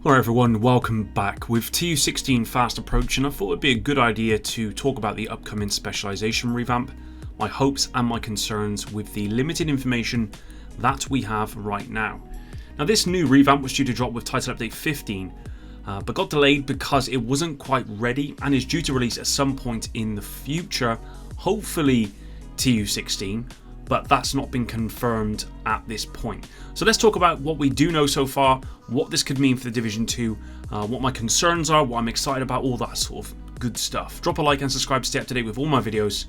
Hello everyone, welcome back. With TU16 fast approaching, I thought it'd be a good idea to talk about the upcoming specialization revamp, my hopes and my concerns with the limited information that we have right now. Now this new revamp was due to drop with title update 15, but got delayed because it wasn't quite ready and is due to release at some point in the future, hopefully TU16. But that's not been confirmed at this point. So let's talk about what we do know so far, what this could mean for the Division 2, what my concerns are, what I'm excited about, all that sort of good stuff. Drop a like and subscribe to stay up to date with all my videos.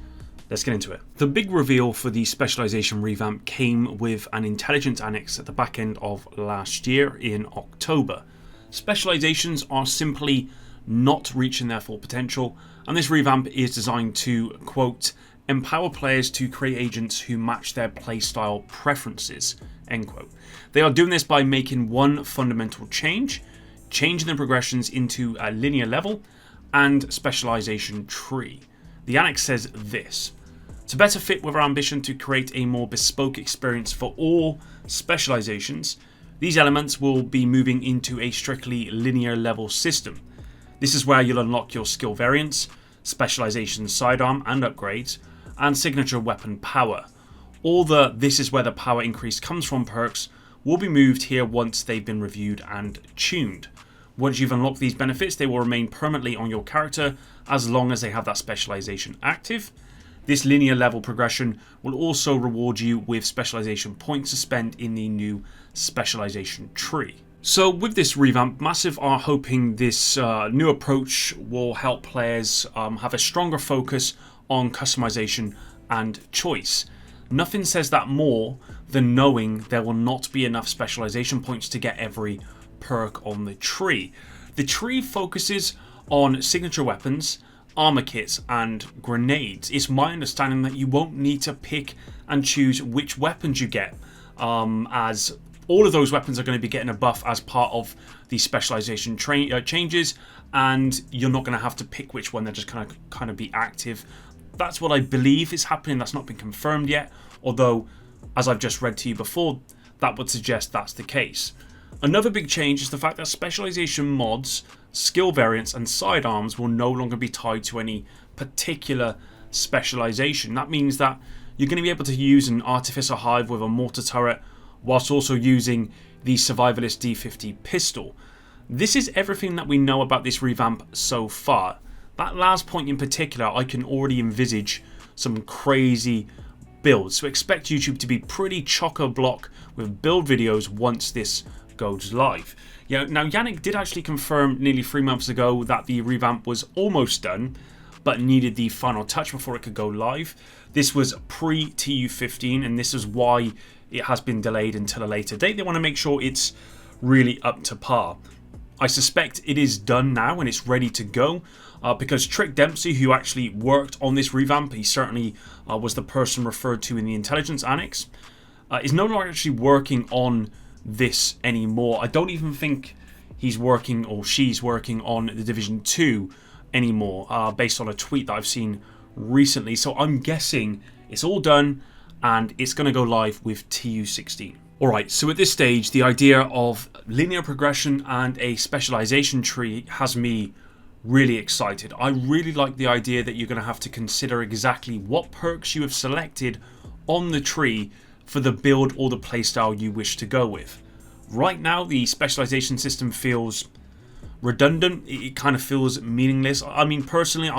Let's get into it. The big reveal for the specialization revamp came with an intelligence annex at the back end of last year in October. Specializations are simply not reaching their full potential, and this revamp is designed to, quote, empower players to create agents who match their playstyle preferences, end quote. They are doing this by making one fundamental change, changing the progressions into a linear level and specialization tree. The annex says this: to better fit with our ambition to create a more bespoke experience for all specializations, these elements will be moving into a strictly linear level system. This is where you'll unlock your skill variants, specialization sidearm and upgrades, and signature weapon power. All the "this is where the power increase comes from" perks will be moved here once they've been reviewed and tuned. Once you've unlocked these benefits, they will remain permanently on your character as long as they have that specialization active. This linear level progression will also reward you with specialization points to spend in the new specialization tree. So with this revamp, Massive are hoping this new approach will help players have a stronger focus on customization and choice. Nothing says that more than knowing there will not be enough specialization points to get every perk on the tree. The tree focuses on signature weapons, armor kits and grenades. It's my understanding that you won't need to pick and choose which weapons you get, as all of those weapons are going to be getting a buff as part of the specialization changes, and you're not going to have to pick which one. They're just going to kind of be active. That's what I believe is happening. That's not been confirmed yet, although, as I've just read to you before, that would suggest that's the case. Another big change is the fact that specialization mods, skill variants and sidearms will no longer be tied to any particular specialization. That means that you're going to be able to use an artificer hive with a mortar turret whilst also using the survivalist D50 pistol. This is everything that we know about this revamp so far. That last point in particular, I can already envisage some crazy builds. So expect YouTube to be pretty chock-a-block with build videos once this goes live. Now Yannick did actually confirm nearly 3 months ago that the revamp was almost done, but needed the final touch before it could go live. This was pre-TU15, and this is why it has been delayed until a later date. They want to make sure it's really up to par. I suspect it is done now and it's ready to go, because Trick Dempsey, who actually worked on this revamp, he certainly was the person referred to in the intelligence annex, is no longer actually working on this anymore. I don't even think he's working, or she's working, on the Division 2 anymore, based on a tweet that I've seen recently. So I'm guessing it's all done and it's going to go live with TU16. Alright, so at this stage, the idea of linear progression and a specialization tree has me really excited. I really like the idea that you're going to have to consider exactly what perks you have selected on the tree for the build or the playstyle you wish to go with. Right now, the specialization system feels redundant. It kind of feels meaningless. I mean, personally,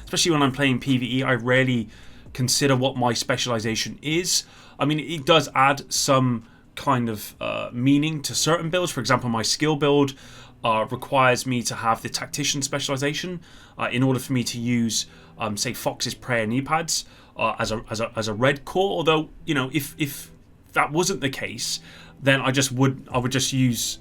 especially when I'm playing PvE, I rarely consider what my specialization is. I mean, it does add some kind of meaning to certain builds. For example, my skill build requires me to have the tactician specialization in order for me to use, say, Fox's Prayer knee pads as a red core. Although, you know, if that wasn't the case, then I wouldn't use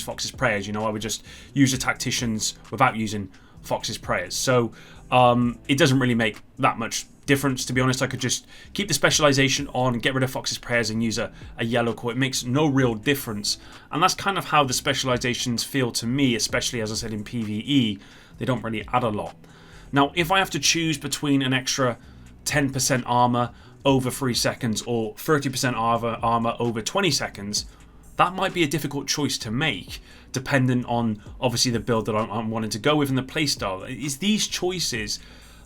Fox's Prayers. You know, I would just use the tacticians without using Fox's Prayers. So it doesn't really make that much difference, to be honest. I could just keep the specialization on and get rid of Fox's Prayers and use a yellow core. It makes no real difference, and that's kind of how the specializations feel to me, especially, as I said, in PvE. They don't really add a lot. Now, if I have to choose between an extra 10% armor over 3 seconds or 30% armor over 20 seconds, that might be a difficult choice to make, dependent on obviously the build that I'm wanting to go with and the playstyle. It's these choices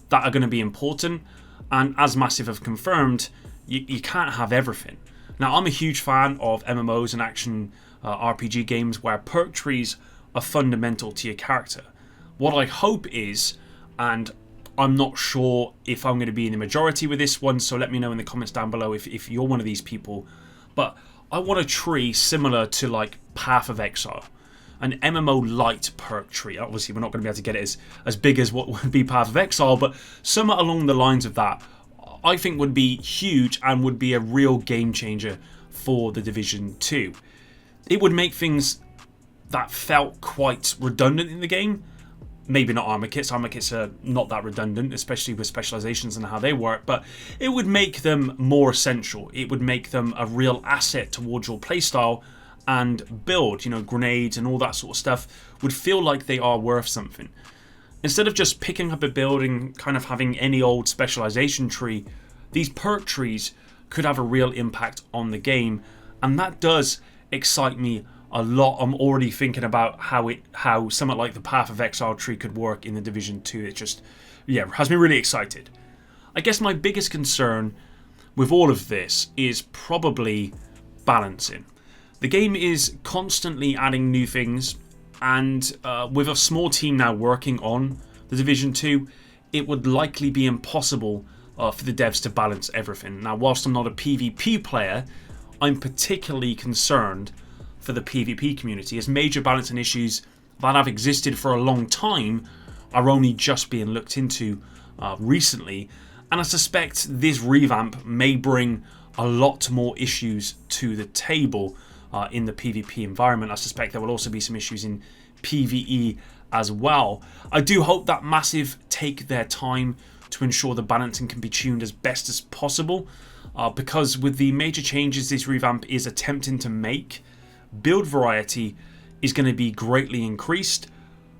that are going to be important, and as Massive have confirmed, you can't have everything. Now, I'm a huge fan of MMOs and action RPG games where perk trees are fundamental to your character. What I hope is, and I'm not sure if I'm going to be in the majority with this one, so let me know in the comments down below if you're one of these people, but I want a tree similar to like Path of Exile, an MMO light perk tree. Obviously we're not going to be able to get it as big as what would be Path of Exile, but somewhere along the lines of that I think would be huge and would be a real game changer for the Division 2. It would make things that felt quite redundant in the game. Maybe not armor kits. Armor kits are not that redundant, especially with specializations and how they work, but it would make them more essential. It would make them a real asset towards your playstyle and build. You know, grenades and all that sort of stuff would feel like they are worth something. Instead of just picking up a build and kind of having any old specialization tree, these perk trees could have a real impact on the game, and that does excite me a lot. I'm already thinking about how something like the Path of Exile tree could work in the Division 2. It just, yeah, has me really excited. I guess my biggest concern with all of this is probably balancing. The game is constantly adding new things, and with a small team now working on the Division 2, it would likely be impossible for the devs to balance everything. Now, whilst I'm not a PvP player, I'm particularly concerned for the PvP community, as major balancing issues that have existed for a long time are only just being looked into recently, and I suspect this revamp may bring a lot more issues to the table in the PvP environment. I suspect there will also be some issues in PvE as well. I do hope that Massive take their time to ensure the balancing can be tuned as best as possible, because with the major changes this revamp is attempting to make, build variety is going to be greatly increased,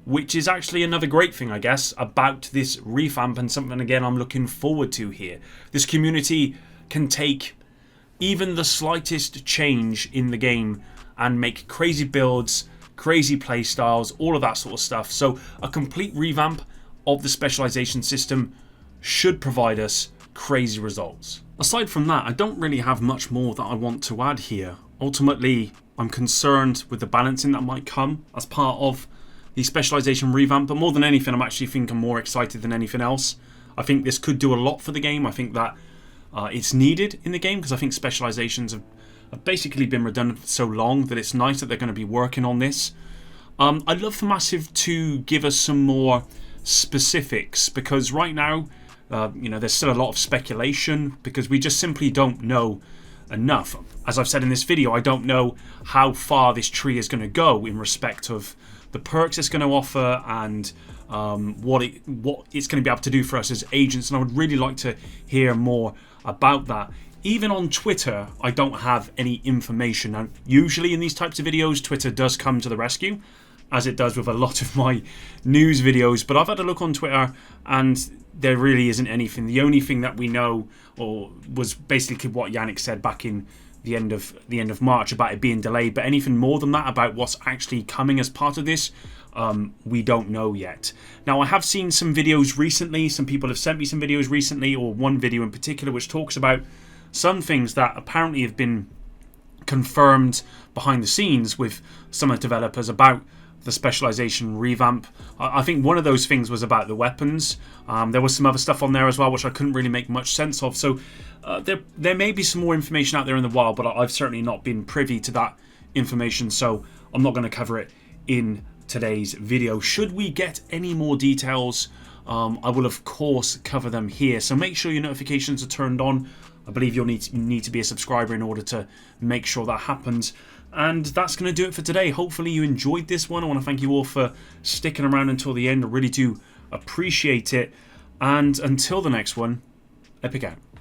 which is actually another great thing, I guess, about this revamp, and something again I'm looking forward to here. This community can take even the slightest change in the game and make crazy builds, crazy playstyles, all of that sort of stuff. So a complete revamp of the specialization system should provide us crazy results. Aside from that, I don't really have much more that I want to add here. Ultimately, I'm concerned with the balancing that might come as part of the specialization revamp, but more than anything, I'm actually thinking more excited than anything else. I think this could do a lot for the game. I think that it's needed in the game, because I think specializations have basically been redundant for so long that it's nice that they're going to be working on this. I'd love for Massive to give us some more specifics, because right now, you know, there's still a lot of speculation because we just simply don't know enough. As I've said in this video, I don't know how far this tree is going to go in respect of the perks it's going to offer and what it's going to be able to do for us as agents, and I would really like to hear more about that. Even on Twitter, I don't have any information. Now, usually in these types of videos, Twitter does come to the rescue, as it does with a lot of my news videos, but I've had a look on Twitter and there really isn't anything. The only thing that we know was basically what Yannick said back in the end of March about it being delayed, but anything more than that about what's actually coming as part of this, we don't know yet. Now, I have seen some videos recently, some people have sent me some videos recently, or one video in particular which talks about some things that apparently have been confirmed behind the scenes with some of the developers about the specialization revamp. I think one of those things was about the weapons. There was some other stuff on there as well which I couldn't really make much sense of, so there may be some more information out there in the wild, but I've certainly not been privy to that information, so I'm not going to cover it in today's video. Should we get any more details, I will of course cover them here, so make sure your notifications are turned on. I believe you'll need to be a subscriber in order to make sure that happens. And that's going to do it for today. Hopefully you enjoyed this one. I want to thank you all for sticking around until the end. I really do appreciate it. And until the next one, Epic out.